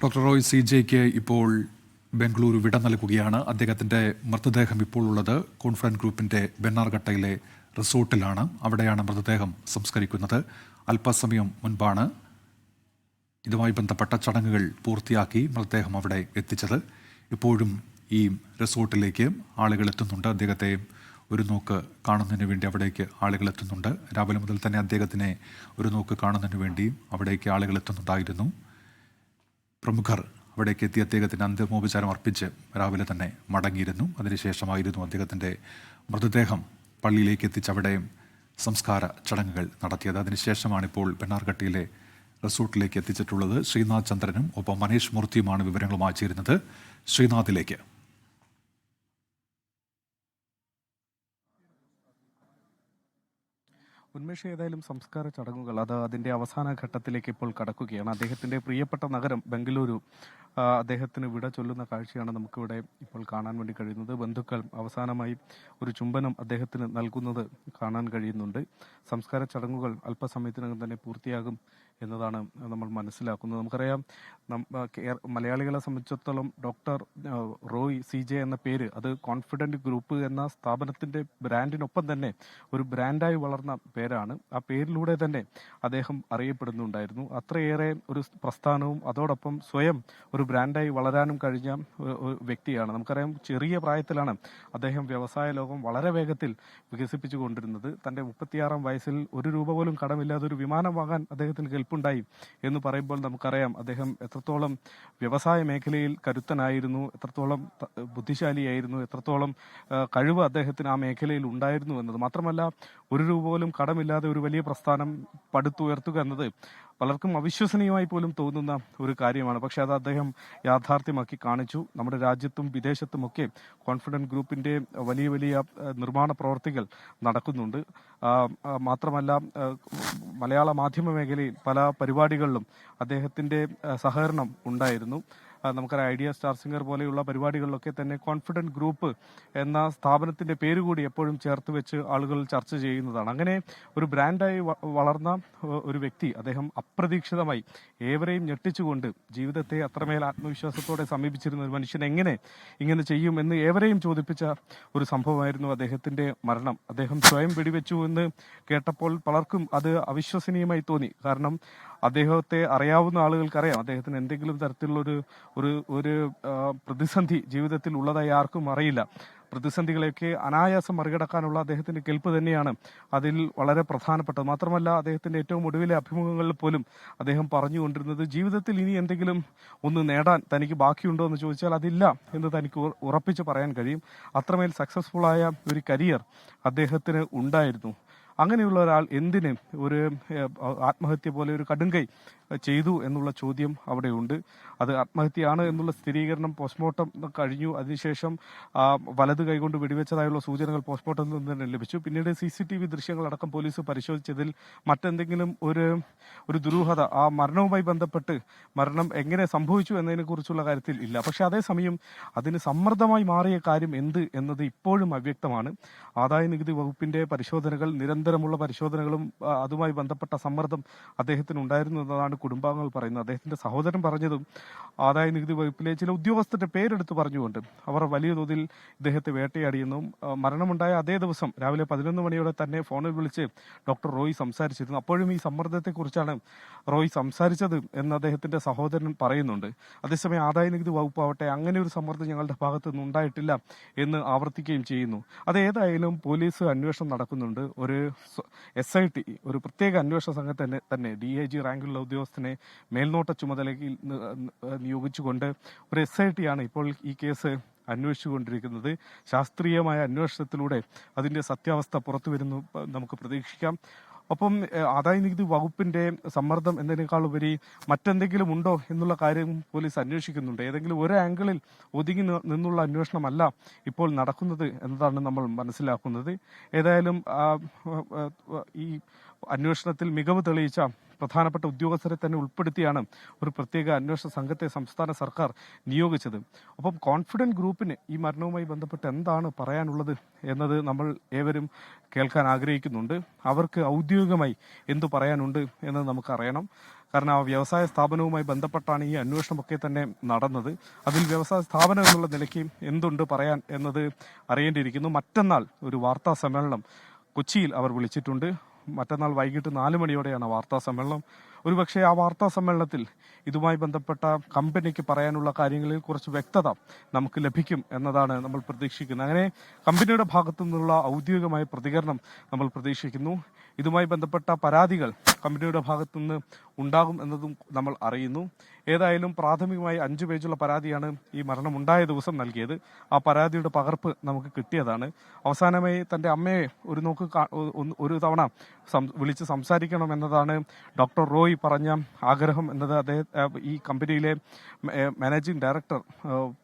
Doctor Roy CJക്ക് ഇപ്പോൾ ബംഗളൂരു വിട നൽകുകയാണ്. അദ്ദേഹത്തിൻ്റെ മൃതദേഹം ഇപ്പോൾ ഉള്ളത് കോൺഫിഡൻറ്റ് ഗ്രൂപ്പിൻ്റെ ബെന്നാർഘട്ടയിലെ റിസോർട്ടിലാണ്. അവിടെയാണ് മൃതദേഹം സംസ്കരിക്കുന്നത്. അല്പസമയം മുൻപാണ് ഇതുമായി ബന്ധപ്പെട്ട ചടങ്ങുകൾ പൂർത്തിയാക്കി മൃതദേഹം അവിടെ എത്തിച്ചത്. ഇപ്പോഴും ഈ റിസോർട്ടിലേക്ക് ആളുകൾ എത്തുന്നുണ്ട്. അദ്ദേഹത്തെ ഒരു നോക്ക് കാണുന്നതിന് വേണ്ടി അവിടേക്ക് ആളുകൾ എത്തുന്നുണ്ട്. രാവിലെ മുതൽ തന്നെ അദ്ദേഹത്തിനെ ഒരു നോക്ക് കാണുന്നതിന് വേണ്ടി അവിടേക്ക് ആളുകൾ എത്തുന്നുണ്ടായിരുന്നു. പ്രമുഖർ അവിടേക്ക് എത്തി അദ്ദേഹത്തിന് അന്തിമോപചാരം അർപ്പിച്ച് രാവിലെ തന്നെ മടങ്ങിയിരുന്നു. അതിനുശേഷമായിരുന്നു അദ്ദേഹത്തിൻ്റെ മൃതദേഹം പള്ളിയിലേക്ക് എത്തിച്ച് അവിടെ സംസ്കാര ചടങ്ങുകൾ നടത്തിയത്. അതിനുശേഷമാണ് ഇപ്പോൾ ബെന്നാർഘട്ടയിലെ റിസോർട്ടിലേക്ക് എത്തിച്ചിട്ടുള്ളത്. ശ്രീനാഥ് ചന്ദ്രനും ഒപ്പം മനീഷ് മൂർത്തിയുമാണ് വിവരങ്ങളുമായി ചേരുന്നത്. ശ്രീനാഥിലേക്ക്. ഉന്മേഷ്, ഏതായാലും സംസ്കാര ചടങ്ങുകൾ അതിൻ്റെ അവസാന ഘട്ടത്തിലേക്ക് ഇപ്പോൾ കടക്കുകയാണ്. അദ്ദേഹത്തിൻ്റെ പ്രിയപ്പെട്ട നഗരം ബംഗളൂരു അദ്ദേഹത്തിന് വിട ചൊല്ലുന്ന കാഴ്ചയാണ് നമുക്കിവിടെ ഇപ്പോൾ കാണാൻ വേണ്ടി കഴിയുന്നത്. ബന്ധുക്കൾ അവസാനമായി ഒരു ചുംബനം അദ്ദേഹത്തിന് നൽകുന്നത് കാണാൻ കഴിയുന്നുണ്ട്. സംസ്കാര ചടങ്ങുകൾ അല്പസമയത്തിനകം തന്നെ പൂർത്തിയാകും എന്നതാണ് നമ്മൾ മനസ്സിലാക്കുന്നത്. നമുക്കറിയാം, മലയാളികളെ സംബന്ധിച്ചിടത്തോളം ഡോക്ടർ റോയ് CJ എന്ന പേര് അത് കോൺഫിഡൻറ്റ് ഗ്രൂപ്പ് എന്ന സ്ഥാപനത്തിൻ്റെ ബ്രാൻഡിനൊപ്പം തന്നെ ഒരു ബ്രാൻഡായി വളർന്ന പേരാണ്. ആ പേരിലൂടെ തന്നെ അദ്ദേഹം അറിയപ്പെടുന്നുണ്ടായിരുന്നു. അത്രയേറെ ഒരു പ്രസ്ഥാനവും അതോടൊപ്പം സ്വയം ഒരു ബ്രാൻഡായി വളരാനും കഴിഞ്ഞ വ്യക്തിയാണ്. നമുക്കറിയാം, ചെറിയ പ്രായത്തിലാണ് അദ്ദേഹം വ്യവസായ ലോകം വളരെ വേഗത്തിൽ വികസിപ്പിച്ചു കൊണ്ടിരുന്നത്. തൻ്റെ 36-ാം വയസ്സിൽ ഒരു രൂപ പോലും കടമില്ലാതെ ഒരു വിമാനം വാങ്ങാൻ അദ്ദേഹത്തിന് കെൽപ്പുണ്ടായി എന്ന് പറയുമ്പോൾ നമുക്കറിയാം അദ്ദേഹം എത്രത്തോളം വ്യവസായ മേഖലയിൽ കരുത്തനായിരുന്നു, എത്രത്തോളം ബുദ്ധിശാലിയായിരുന്നു, എത്രത്തോളം കഴിവ് അദ്ദേഹത്തിന് ആ മേഖലയിൽ ഉണ്ടായിരുന്നു എന്നത്. മാത്രമല്ല, ഒരു രൂപ പോലും കടമില്ലാതെ ഒരു വലിയ പ്രസ്ഥാനം പടുത്തുയർത്തുക എന്നത് പലർക്കും അവിശ്വസനീയമായി പോലും തോന്നുന്ന ഒരു കാര്യമാണ്. പക്ഷെ അത് അദ്ദേഹം യാഥാർത്ഥ്യമാക്കി കാണിച്ചു. നമ്മുടെ രാജ്യത്തും വിദേശത്തുമൊക്കെ കോൺഫിഡൻറ്റ് ഗ്രൂപ്പിൻ്റെ വലിയ വലിയ നിർമ്മാണ പ്രവർത്തികൾ നടക്കുന്നുണ്ട്. മാത്രമല്ല, മലയാള മാധ്യമ മേഖലയിൽ പല പരിപാടികളിലും അദ്ദേഹത്തിൻ്റെ സഹകരണം ഉണ്ടായിരുന്നു. നമുക്കറിയാം, ഐഡിയ സ്റ്റാർ സിംഗർ പോലെയുള്ള പരിപാടികളിലൊക്കെ തന്നെ കോൺഫിഡൻറ്റ് ഗ്രൂപ്പ് എന്ന സ്ഥാപനത്തിൻ്റെ പേര് കൂടി എപ്പോഴും ചേർത്ത് വെച്ച് ആളുകൾ ചർച്ച ചെയ്യുന്നതാണ്. അങ്ങനെ ഒരു ബ്രാൻഡായി വളർന്ന ഒരു വ്യക്തി അദ്ദേഹം അപ്രതീക്ഷിതമായി ഏവരെയും ഞെട്ടിച്ചുകൊണ്ട് ജീവിതത്തെ അത്രമേൽ ആത്മവിശ്വാസത്തോടെ സമീപിച്ചിരുന്ന ഒരു മനുഷ്യൻ എങ്ങനെ ഇങ്ങനെ ചെയ്യും എന്ന് ഏവരെയും ചോദിപ്പിച്ച ഒരു സംഭവമായിരുന്നു അദ്ദേഹത്തിൻ്റെ മരണം. അദ്ദേഹം സ്വയം വെടിവെച്ചു എന്ന് കേട്ടപ്പോൾ പലർക്കും അത് അവിശ്വസനീയമായി തോന്നി. കാരണം അദ്ദേഹത്തെ അറിയാവുന്ന ആളുകൾക്കറിയാം അദ്ദേഹത്തിന് എന്തെങ്കിലും തരത്തിലുള്ള ഒരു പ്രതിസന്ധി ജീവിതത്തിൽ ഉള്ളതായി ആർക്കും അറിയില്ല. പ്രതിസന്ധികളെയൊക്കെ അനായാസം മറികടക്കാനുള്ള അദ്ദേഹത്തിന്റെ കെൽപ്പ് തന്നെയാണ് അതിൽ വളരെ പ്രധാനപ്പെട്ടത്. മാത്രമല്ല, അദ്ദേഹത്തിന്റെ ഏറ്റവും ഒടുവിലെ അഭിമുഖങ്ങളിൽ പോലും അദ്ദേഹം പറഞ്ഞുകൊണ്ടിരുന്നത് ജീവിതത്തിൽ ഇനി എന്തെങ്കിലും ഒന്ന് നേടാൻ തനിക്ക് ബാക്കിയുണ്ടോ എന്ന് ചോദിച്ചാൽ അതില്ല എന്ന് തനിക്ക് ഉറപ്പിച്ച് പറയാൻ കഴിയും. അത്രമേൽ സക്സസ്ഫുള്ളായ ഒരു കരിയർ അദ്ദേഹത്തിന് ഉണ്ടായിരുന്നു. അങ്ങനെയുള്ള ഒരാൾ എന്തിന് ഒരു ആത്മഹത്യ പോലെ ഒരു കടുങ്കൈ ചെയ്തു എന്നുള്ള ചോദ്യം അവിടെയുണ്ട്. അത് ആത്മഹത്യയാണ് എന്നുള്ള സ്ഥിരീകരണം പോസ്റ്റ്മോർട്ടം കഴിഞ്ഞു. അതിനുശേഷം വലത് കൈകൊണ്ട് വെടിവെച്ചതായുള്ള സൂചനകൾ പോസ്റ്റ്മോർട്ടത്തിൽ നിന്ന് തന്നെ ലഭിച്ചു. പിന്നീട് CCTV ദൃശ്യങ്ങളടക്കം പോലീസ് പരിശോധിച്ചതിൽ മറ്റെന്തെങ്കിലും ഒരു ദുരൂഹത ആ മരണവുമായി ബന്ധപ്പെട്ട് മരണം എങ്ങനെ സംഭവിച്ചു എന്നതിനെക്കുറിച്ചുള്ള കാര്യത്തിൽ ഇല്ല. പക്ഷെ അതേസമയം അതിന് സമ്മർദ്ദമായി മാറിയ കാര്യം എന്ത് എന്നത് ഇപ്പോഴും അവ്യക്തമാണ്. ആദായനികുതി വകുപ്പിന്റെ പരിശോധനകൾ, നിരന്തരമുള്ള പരിശോധനകളും അതുമായി ബന്ധപ്പെട്ട സമ്മർദ്ദം അദ്ദേഹത്തിന് ഉണ്ടായിരുന്നു എന്നതാണ് കുടുംബാംഗങ്ങൾ പറയുന്നത്. അദ്ദേഹത്തിന്റെ സഹോദരൻ പറഞ്ഞതും ആദായ നികുതി വകുപ്പിലെ ചില ഉദ്യോഗസ്ഥരുടെ പേരെടുത്ത് പറഞ്ഞുകൊണ്ട് അവർ വലിയ തോതിൽ ഇദ്ദേഹത്തെ വേട്ടയാടിയെന്നും മരണമുണ്ടായ അതേ ദിവസം രാവിലെ 11 മണിയോടെ തന്നെ ഫോണിൽ വിളിച്ച് ഡോക്ടർ റോയ് സംസാരിച്ചിരുന്നു. അപ്പോഴും ഈ സമ്മർദ്ദത്തെക്കുറിച്ചാണ് റോയ് സംസാരിച്ചത് എന്ന് അദ്ദേഹത്തിന്റെ സഹോദരൻ പറയുന്നുണ്ട്. അതേസമയം ആദായ നികുതി വകുപ്പ് ആവട്ടെ അങ്ങനെ ഒരു സമ്മർദ്ദം ഞങ്ങളുടെ ഭാഗത്തു നിന്ന് ഉണ്ടായിട്ടില്ല എന്ന് ആവർത്തിക്കുകയും ചെയ്യുന്നു. അതേതായാലും പോലീസ് അന്വേഷണം നടക്കുന്നുണ്ട്. ഒരു SIT, ഒരു പ്രത്യേക അന്വേഷണ സംഘത്തെ തന്നെ DIG റാങ്കിലുള്ള ഉദ്യോഗസ്ഥനെ മേൽനോട്ട ചുമതലയിൽ നിയോഗിച്ചുകൊണ്ട് ഒരു SIT ആണ് ഇപ്പോൾ ഈ കേസ് അന്വേഷിച്ചുകൊണ്ടിരിക്കുന്നത്. ശാസ്ത്രീയമായ അന്വേഷണത്തിലൂടെ അതിൻ്റെ സത്യാവസ്ഥ പുറത്തു വരുന്നു നമുക്ക് പ്രതീക്ഷിക്കാം. ഒപ്പം ആദായ നികുതി വകുപ്പിന്റെ സമ്മർദ്ദം എന്നതിനേക്കാൾ ഉപരി മറ്റെന്തെങ്കിലും ഉണ്ടോ എന്നുള്ള കാര്യം പോലീസ് അന്വേഷിക്കുന്നുണ്ട്. ഏതെങ്കിലും ഒരു ആംഗിളിൽ ഒതുങ്ങി നിന്നുള്ള അന്വേഷണമല്ല ഇപ്പോൾ നടക്കുന്നത് എന്നതാണ് നമ്മൾ മനസ്സിലാക്കുന്നത്. ഏതായാലും ഈ അന്വേഷണത്തിൽ മികവ് തെളിയിച്ച പ്രധാനപ്പെട്ട ഉദ്യോഗസ്ഥരെ തന്നെ ഉൾപ്പെടുത്തിയാണ് ഒരു പ്രത്യേക അന്വേഷണ സംഘത്തെ സംസ്ഥാന സർക്കാർ നിയോഗിച്ചത്. ഒപ്പം കോൺഫിഡന്റ് ഗ്രൂപ്പിന് ഈ മരണവുമായി ബന്ധപ്പെട്ട് എന്താണ് പറയാനുള്ളത് എന്നത് നമ്മൾ ഏവരും കേൾക്കാൻ ആഗ്രഹിക്കുന്നുണ്ട്. അവർക്ക് ഔദ്യോഗികമായി എന്തു പറയാനുണ്ട് എന്നത് നമുക്കറിയണം. കാരണം ആ വ്യവസായ സ്ഥാപനവുമായി ബന്ധപ്പെട്ടാണ് ഈ അന്വേഷണമൊക്കെ തന്നെ നടന്നത്. അതിൽ വ്യവസായ സ്ഥാപനം എന്നുള്ള നിലയ്ക്ക് എന്തുണ്ട് പറയാൻ എന്നത് അറിയേണ്ടിയിരിക്കുന്നു. മറ്റന്നാൾ ഒരു വാർത്താ സമ്മേളനം കൊച്ചിയിൽ അവർ വിളിച്ചിട്ടുണ്ട്. മറ്റന്നാൾ വൈകിട്ട് 4 മണിയോടെയാണ് വാർത്താ സമ്മേളനം. ഒരുപക്ഷെ ആ വാർത്താ സമ്മേളനത്തിൽ ഇതുമായി ബന്ധപ്പെട്ട കമ്പനിക്ക് പറയാനുള്ള കാര്യങ്ങളിൽ കുറച്ച് വ്യക്തത നമുക്ക് ലഭിക്കും എന്നതാണ് നമ്മൾ പ്രതീക്ഷിക്കുന്നത്. അങ്ങനെ കമ്പനിയുടെ ഭാഗത്തു നിന്നുള്ള ഔദ്യോഗികമായ പ്രതികരണം നമ്മൾ പ്രതീക്ഷിക്കുന്നു. ഇതുമായി ബന്ധപ്പെട്ട പരാതികൾ കമ്പനിയുടെ ഭാഗത്തുനിന്ന് ഉണ്ടാകും എന്നതും നമ്മൾ അറിയുന്നു. ഏതായാലും പ്രാഥമികമായി 5 പേജുള്ള പരാതിയാണ് ഈ മരണമുണ്ടായ ദിവസം നൽകിയത്. ആ പരാതിയുടെ പകർപ്പ് നമുക്ക് കിട്ടിയതാണ്. അവസാനമായി തന്റെ അമ്മയെ ഒരു തവണ വിളിച്ച് സംസാരിക്കണം എന്നതാണ് ഡോക്ടർ റോയ് പറഞ്ഞ ആഗ്രഹം എന്നത് ഈ കമ്പനിയിലെ മാനേജിംഗ് ഡയറക്ടർ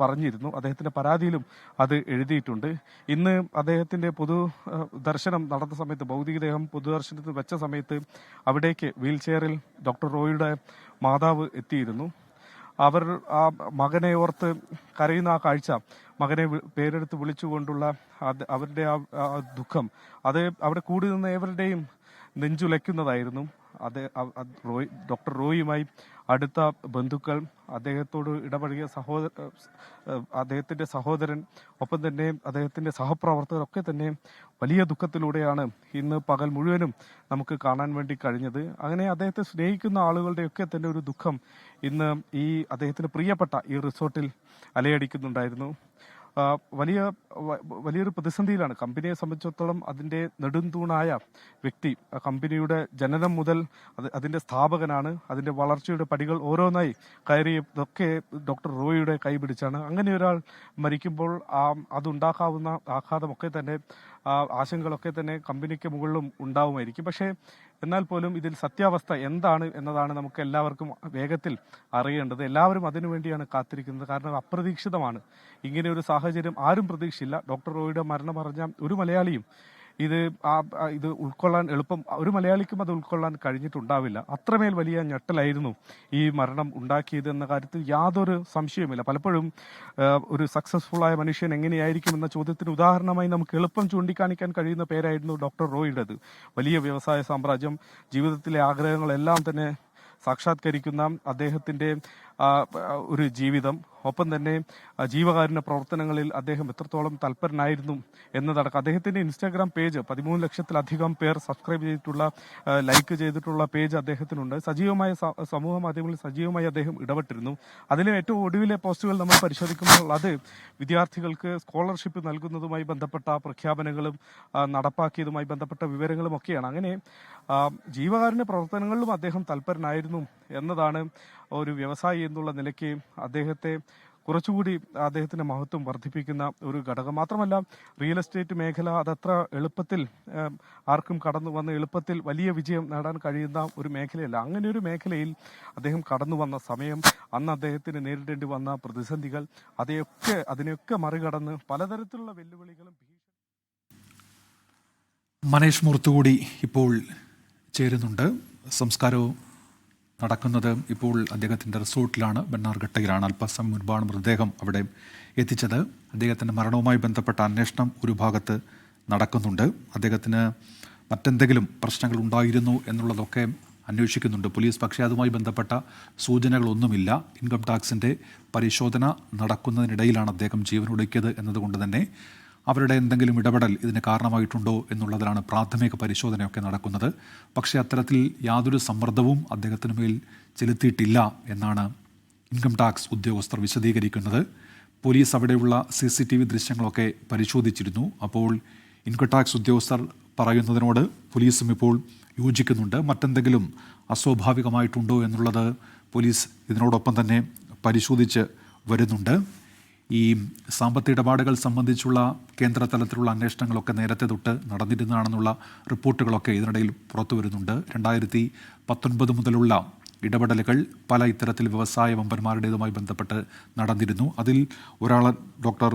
പറഞ്ഞിരുന്നു. അദ്ദേഹത്തിന്റെ പരാതിയിലും അത് എഴുതിയിട്ടുണ്ട്. ഇന്ന് അദ്ദേഹത്തിന്റെ പൊതുദർശനം നടന്ന സമയത്ത്, ഭൗതികദേഹം പൊതുദർശനത്തിൽ വെച്ച സമയത്ത് അവിടേക്ക് വീൽ ചെയറിൽ ഡോക്ടർ റോയിയുടെ മാതാവ് എത്തിയിരുന്നു. അവർ ആ മകനെ ഓർത്ത് കരയുന്ന ആ കാഴ്ച, മകനെ പേരെടുത്ത് വിളിച്ചുകൊണ്ടുള്ള അവരുടെ ആ ദുഃഖം, അത് അവിടെ കൂടി നിന്ന് ഏവരുടെയും നെഞ്ചുലയ്ക്കുന്നതായിരുന്നു. ഡോക്ടർ റോയിയുമായി അടുത്ത ബന്ധുക്കൾ, അദ്ദേഹത്തോട് ഇടപഴകിയ അദ്ദേഹത്തിന്റെ സഹോദരൻ, ഒപ്പം തന്നെ അദ്ദേഹത്തിന്റെ സഹപ്രവർത്തകർ ഒക്കെ തന്നെ വലിയ ദുഃഖത്തിലൂടെയാണ് ഇന്ന് പകൽ മുഴുവനും നമുക്ക് കാണാൻ വേണ്ടി കഴിഞ്ഞത്. അങ്ങനെ അദ്ദേഹത്തെ സ്നേഹിക്കുന്ന ആളുകളുടെയൊക്കെ തന്നെ ഒരു ദുഃഖം ഇന്ന് ഈ അദ്ദേഹത്തിന് പ്രിയപ്പെട്ട ഈ റിസോർട്ടിൽ അലയടിക്കുന്നുണ്ടായിരുന്നു. വലിയൊരു പ്രതിസന്ധിയിലാണ് കമ്പനിയെ സംബന്ധിച്ചിടത്തോളം. അതിന്റെ നെടുന്തൂണായ വ്യക്തി, കമ്പനിയുടെ ജനനം മുതൽ അതിന്റെ സ്ഥാപകനാണ്. അതിന്റെ വളർച്ചയുടെ പടികൾ ഓരോന്നായി കയറിയതൊക്കെ ഡോക്ടർ റോയിയുടെ കൈപിടിച്ചാണ്. അങ്ങനെ ഒരാൾ മരിക്കുമ്പോൾ അതുണ്ടാക്കാവുന്ന ആഘാതമൊക്കെ തന്നെ, ആശങ്കകളൊക്കെ തന്നെ കമ്പനിക്ക് മുകളിലും ഉണ്ടാവുമായിരിക്കും. പക്ഷേ എന്നാൽ പോലും ഇതിൽ സത്യാവസ്ഥ എന്താണ് എന്നതാണ് നമുക്ക് എല്ലാവർക്കും വേഗത്തിൽ അറിയേണ്ടത്. എല്ലാവരും അതിനുവേണ്ടിയാണ് കാത്തിരിക്കുന്നത്. കാരണം അപ്രതീക്ഷിതമാണ് ഇങ്ങനെ ഒരു സാഹചര്യം. ആരും പ്രതീക്ഷയില്ല. ഡോക്ടർ റോയിയുടെ മരണം പറഞ്ഞ ഒരു മലയാളിയും ഇത് ഉൾക്കൊള്ളാൻ എളുപ്പം, ഒരു മലയാളിക്കും അത് ഉൾക്കൊള്ളാൻ കഴിഞ്ഞിട്ടുണ്ടാവില്ല. അത്രമേൽ വലിയ ഞെട്ടലായിരുന്നു ഈ മരണം ഉണ്ടാക്കിയത് എന്ന കാര്യത്തിൽ യാതൊരു സംശയവുമില്ല. പലപ്പോഴും ഒരു സക്സസ്ഫുൾ ആയ മനുഷ്യൻ എങ്ങനെയായിരിക്കും എന്ന ചോദ്യത്തിന് ഉദാഹരണമായി നമുക്ക് എളുപ്പം ചൂണ്ടിക്കാണിക്കാൻ കഴിയുന്ന പേരായിരുന്നു ഡോക്ടർ റോയിയുടേത്. വലിയ വ്യവസായ സാമ്രാജ്യം, ജീവിതത്തിലെ ആഗ്രഹങ്ങളെല്ലാം തന്നെ സാക്ഷാത്കരിക്കുന്ന അദ്ദേഹത്തിന്റെ ഒരു ജീവിതം, ഒപ്പം തന്നെ ജീവകാരുണ്യ പ്രവർത്തനങ്ങളിൽ അദ്ദേഹം എത്രത്തോളം തൽപരനായിരുന്നു എന്നതടക്കം. അദ്ദേഹത്തിന്റെ ഇൻസ്റ്റാഗ്രാം പേജ് 13 ലക്ഷത്തിലധികം പേർ സബ്സ്ക്രൈബ് ചെയ്തിട്ടുള്ള, ലൈക്ക് ചെയ്തിട്ടുള്ള പേജ് അദ്ദേഹത്തിനുണ്ട്. സജീവമായ സമൂഹ മാധ്യമങ്ങളിൽ സജീവമായി അദ്ദേഹം ഇടപെട്ടിരുന്നു. അതിലെ ഏറ്റവും ഒടുവിലെ പോസ്റ്റുകൾ നമ്മൾ പരിശോധിക്കുമ്പോൾ അത് വിദ്യാർത്ഥികൾക്ക് സ്കോളർഷിപ്പ് നൽകുന്നതുമായി ബന്ധപ്പെട്ട പ്രഖ്യാപനങ്ങളും നടപ്പാക്കിയതുമായി ബന്ധപ്പെട്ട വിവരങ്ങളും ഒക്കെയാണ്. അങ്ങനെ ജീവകാരുണ്യ പ്രവർത്തനങ്ങളിലും അദ്ദേഹം തൽപരനായിരുന്നു എന്നതാണ് ഒരു വ്യവസായി എന്നുള്ള നിലയ്ക്ക് അദ്ദേഹത്തെ കുറച്ചുകൂടി അദ്ദേഹത്തിന്റെ മഹത്വം വർദ്ധിപ്പിക്കുന്ന ഒരു ഘടകം. മാത്രമല്ല, റിയൽ എസ്റ്റേറ്റ് മേഖല അതത്ര എളുപ്പത്തിൽ ആർക്കും കടന്നു വന്ന് എളുപ്പത്തിൽ വലിയ വിജയം നേടാൻ കഴിയുന്ന ഒരു മേഖലയല്ല. അങ്ങനെ ഒരു മേഖലയിൽ അദ്ദേഹം കടന്നു വന്ന സമയം, അന്ന് അദ്ദേഹത്തിന് നേരിടേണ്ടി വന്ന പ്രതിസന്ധികൾ, അതിനെയൊക്കെ മറികടന്ന് പലതരത്തിലുള്ള വെല്ലുവിളികളും. മനേഷ് മൂർത്തുകൂടി ഇപ്പോൾ ചേരുന്നുണ്ട്. സംസ്കാരവും നടക്കുന്നത് ഇപ്പോൾ അദ്ദേഹത്തിൻ്റെ റിസോർട്ടിലാണ്, ബെന്നാർഘട്ടയിലാണ്. അല്പസമയം മുൻപാണ് മൃതദേഹം അവിടെ എത്തിച്ചത്. അദ്ദേഹത്തിൻ്റെ മരണവുമായി ബന്ധപ്പെട്ട അന്വേഷണം ഒരു ഭാഗത്ത് നടക്കുന്നുണ്ട്. അദ്ദേഹത്തിന് മറ്റെന്തെങ്കിലും പ്രശ്നങ്ങൾ ഉണ്ടായിരുന്നു എന്നുള്ളതൊക്കെ അന്വേഷിക്കുന്നുണ്ട് പോലീസ്. പക്ഷേ അതുമായി ബന്ധപ്പെട്ട സൂചനകളൊന്നുമില്ല. ഇൻകം ടാക്സിൻ്റെ പരിശോധന നടക്കുന്നതിനിടയിലാണ് അദ്ദേഹം ജീവനൊടുക്കിയത് എന്നതുകൊണ്ട് തന്നെ അവരുടെ എന്തെങ്കിലും ഇടപെടൽ ഇതിന് കാരണമായിട്ടുണ്ടോ എന്നുള്ളതിലാണ് പ്രാഥമിക പരിശോധനയൊക്കെ നടക്കുന്നത്. പക്ഷേ അത്തരത്തിൽ യാതൊരു സമ്മർദ്ദവും അദ്ദേഹത്തിന് മേൽ ചെലുത്തിയിട്ടില്ല എന്നാണ് ഇൻകം ടാക്സ് ഉദ്യോഗസ്ഥർ വിശദീകരിക്കുന്നത്. പോലീസ് അവിടെയുള്ള CCTV ദൃശ്യങ്ങളൊക്കെ പരിശോധിച്ചിരുന്നു. അപ്പോൾ ഇൻകം ടാക്സ് ഉദ്യോഗസ്ഥർ പറയുന്നതിനോട് പോലീസും ഇപ്പോൾ യോജിക്കുന്നുണ്ട്. മറ്റെന്തെങ്കിലും അസ്വാഭാവികമായിട്ടുണ്ടോ എന്നുള്ളത് പോലീസ് ഇതിനോടൊപ്പം തന്നെ പരിശോധിച്ച് വരുന്നുണ്ട്. ഈ സാമ്പത്തിക ഇടപാടുകൾ സംബന്ധിച്ചുള്ള കേന്ദ്ര തലത്തിലുള്ള അന്വേഷണങ്ങളൊക്കെ നേരത്തെ തൊട്ട് നടന്നിരുന്നതാണെന്നുള്ള റിപ്പോർട്ടുകളൊക്കെ ഇതിനിടയിൽ പുറത്തു വരുന്നുണ്ട്. 2019 മുതലുള്ള ഇടപെടലുകൾ പല ഇത്തരത്തിൽ വ്യവസായ വമ്പന്മാരുടേതുമായി ബന്ധപ്പെട്ട് നടന്നിരുന്നു. അതിൽ ഒരാൾ ഡോക്ടർ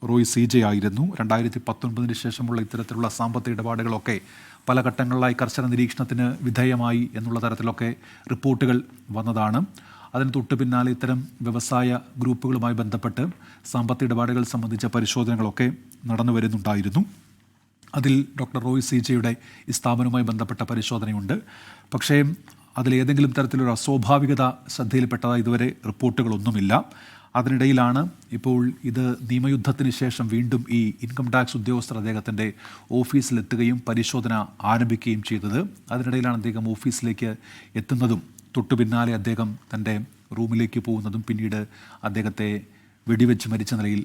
റോയ് CJ ആയിരുന്നു. 2019 ശേഷമുള്ള ഇത്തരത്തിലുള്ള സാമ്പത്തിക ഇടപാടുകളൊക്കെ പല ഘട്ടങ്ങളിലായി കർശന നിരീക്ഷണത്തിന് വിധേയമായി എന്നുള്ള തരത്തിലൊക്കെ റിപ്പോർട്ടുകൾ വന്നതാണ്. അതിന് തൊട്ടു പിന്നാലെ ഇത്തരം വ്യവസായ ഗ്രൂപ്പുകളുമായി ബന്ധപ്പെട്ട് സാമ്പത്തിക ഇടപാടുകൾ സംബന്ധിച്ച പരിശോധനകളൊക്കെ നടന്നു വരുന്നുണ്ടായിരുന്നു. അതിൽ ഡോക്ടർ റോയ് CJയുടെ ഈ സ്ഥാപനവുമായി ബന്ധപ്പെട്ട പരിശോധനയുണ്ട്. പക്ഷേ അതിലേതെങ്കിലും തരത്തിലൊരു അസ്വാഭാവികത ശ്രദ്ധയിൽപ്പെട്ടതായി ഇതുവരെ റിപ്പോർട്ടുകളൊന്നുമില്ല. അതിനിടയിലാണ് ഇപ്പോൾ ഇത് നിയമയുദ്ധത്തിന് ശേഷം വീണ്ടും ഈ ഇൻകം ടാക്സ് ഉദ്യോഗസ്ഥർ അദ്ദേഹത്തിൻ്റെ ഓഫീസിലെത്തുകയും പരിശോധന ആരംഭിക്കുകയും ചെയ്തത്. അതിനിടയിലാണ് അദ്ദേഹം ഓഫീസിലേക്ക് എത്തുന്നതും തൊട്ടു പിന്നാലെ അദ്ദേഹം തൻ്റെ റൂമിലേക്ക് പോകുന്നതും പിന്നീട് അദ്ദേഹത്തെ വെടിവെച്ച് മരിച്ച നിലയിൽ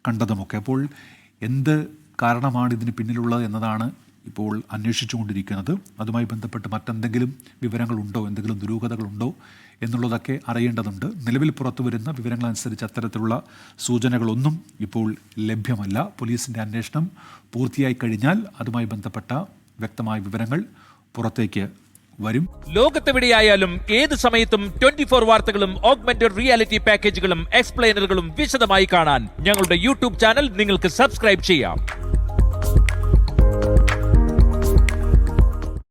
കണ്ടതുമൊക്കെ. അപ്പോൾ എന്ത് കാരണമാണ് ഇതിന് പിന്നിലുള്ളത് എന്നതാണ് ഇപ്പോൾ അന്വേഷിച്ചുകൊണ്ടിരിക്കുന്നത്. അതുമായി ബന്ധപ്പെട്ട് മറ്റെന്തെങ്കിലും വിവരങ്ങളുണ്ടോ, എന്തെങ്കിലും ദുരൂഹതകളുണ്ടോ എന്നുള്ളതൊക്കെ അറിയേണ്ടതുണ്ട്. നിലവിൽ പുറത്തു വരുന്ന വിവരങ്ങളനുസരിച്ച് അത്തരത്തിലുള്ള സൂചനകളൊന്നും ഇപ്പോൾ ലഭ്യമല്ല. പോലീസിൻ്റെ അന്വേഷണം പൂർത്തിയായി കഴിഞ്ഞാൽ അതുമായി ബന്ധപ്പെട്ട വ്യക്തമായ വിവരങ്ങൾ പുറത്തേക്ക് വരും. ലോകത്തെവിടെയായാലും ഏത് സമയത്തും 24 വാർത്തകളും ഓഗ്മെന്റഡ് റിയാലിറ്റി പാക്കേജുകളും എക്സ്പ്ലെയിനറുകളും വിശദമായി കാണാൻ ഞങ്ങളുടെ യൂട്യൂബ് ചാനൽ നിങ്ങൾക്ക് സബ്സ്ക്രൈബ് ചെയ്യാം.